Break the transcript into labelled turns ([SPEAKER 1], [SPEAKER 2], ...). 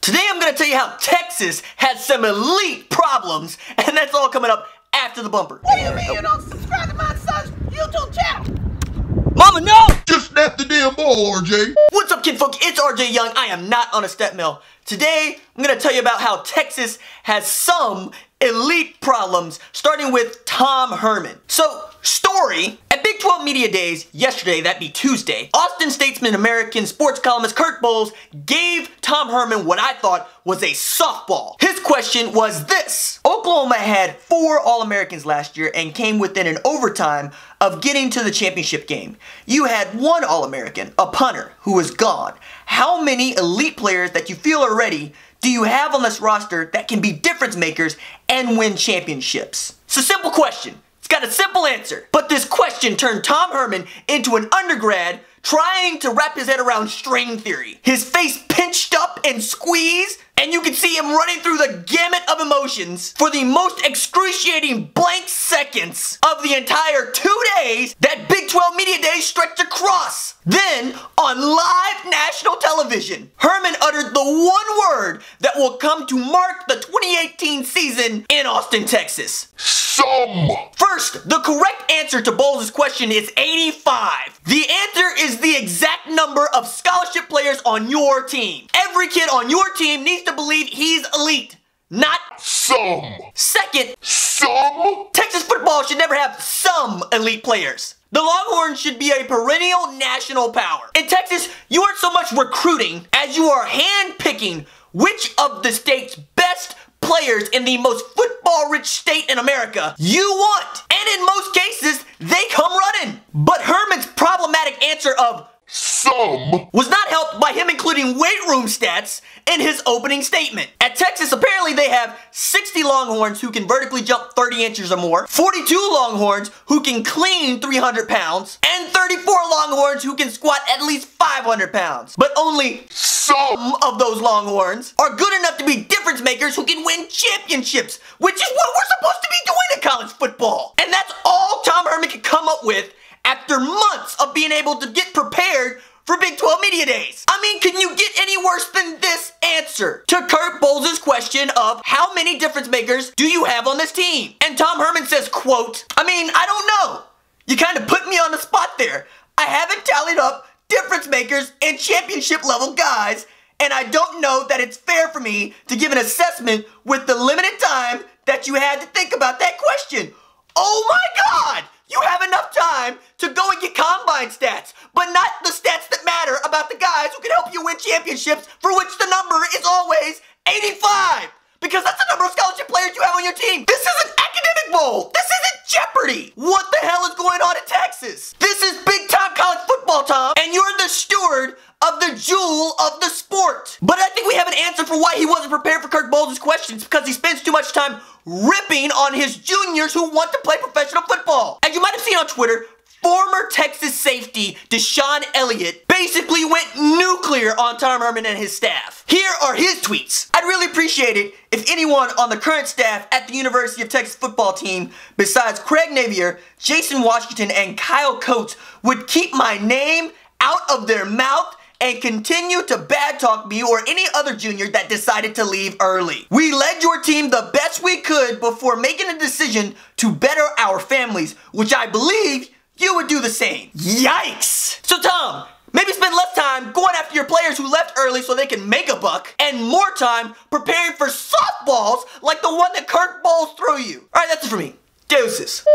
[SPEAKER 1] Today I'm going to tell you how Texas has some elite problems, and that's all coming up after the bumper.
[SPEAKER 2] What do you mean you don't subscribe to my son's YouTube channel?
[SPEAKER 1] Mama, no!
[SPEAKER 3] Just snap the damn ball, RJ.
[SPEAKER 1] What's up, kidfolk? It's RJ Young. I am not on a step mill. Today, I'm going to tell you about how Texas has some elite problems, starting with Tom Herman. So, story, at Big 12 Media Days yesterday, that'd be Tuesday, Austin Statesman American sports columnist Kirk Bohls gave Tom Herman what I thought was a softball. His question was this: Oklahoma had 4 All-Americans last year and came within an overtime of getting to the championship game. You had 1 All-American, a punter, who was gone. How many elite players that you feel are ready do you have on this roster that can be difference makers and win championships? It's a simple question. It's got a simple answer. But this question turned Tom Herman into an undergrad trying to wrap his head around string theory. His face pinched up and squeezed, and you could see him running through the gamut of emotions for the most excruciating blank seconds of the entire 2 days that Big 12 Media Days stretched across. Then, on live national television, Herman uttered the one word that will come to mark the 2018 season in Austin, Texas.
[SPEAKER 3] Some.
[SPEAKER 1] First, the correct answer to Bohls' question is 85. The answer is the exact number of scholarship players on your team. Every kid on your team needs to believe he's elite, not
[SPEAKER 3] Some.
[SPEAKER 1] Second,
[SPEAKER 3] Some.
[SPEAKER 1] Texas football should never have some elite players. The Longhorns should be a perennial national power. In Texas, you aren't so much recruiting as you are hand-picking which of the state's best players in the most football-rich state in America you want. And in most cases, they come running. But Herman's problematic answer of
[SPEAKER 3] Some
[SPEAKER 1] was not helped by him including weight room stats in his opening statement. At Texas, apparently they have 60 Longhorns who can vertically jump 30 inches or more, 42 Longhorns who can clean 300 pounds, and 34 Longhorns who can squat at least 500 pounds. But only some of those Longhorns are good enough to be difference makers who can win championships, which is what we're supposed to be doing in college football. And that's all Tom Herman could come up with after months of being able to get prepared for Big 12 Media Days. I mean, can you get any worse than this answer to Kirk Bohls' question of how many difference makers do you have on this team? And Tom Herman says, quote, I mean, I don't know. You kind of put me on the spot there. I haven't tallied up difference makers and championship level guys, and I don't know that it's fair for me to give an assessment with the limited time that you had to think about that question. Oh my God! You have enough time to go and get combine stats, but not the stats that matter about the guys who can help you win championships, for which the number is always 85. Because that's the number of scholarship players you have on your team. This isn't Academic Bowl. This isn't Jeopardy. What the hell is going on in Texas? This is big time college football, Tom, and you're the steward of the jewel of the sport. But I think we have an answer for why he wasn't prepared for Kirk Bohls' questions, because he spends too much time ripping on his juniors who want to play professional football. As you might have seen on Twitter, former Texas safety Deshaun Elliott basically went nuclear on Tom Herman and his staff. Here are his tweets. I'd really appreciate it if anyone on the current staff at the University of Texas football team, besides Craig Navier, Jason Washington, and Kyle Coates, would keep my name out of their mouth and continue to bad talk me or any other junior that decided to leave early. We led your team the best we could before making a decision to better our families, which I believe you would do the same. Yikes! So Tom, maybe spend less time going after your players who left early so they can make a buck, and more time preparing for softballs like the one that Kirk Bohls threw you. Alright, that's it for me. Deuces.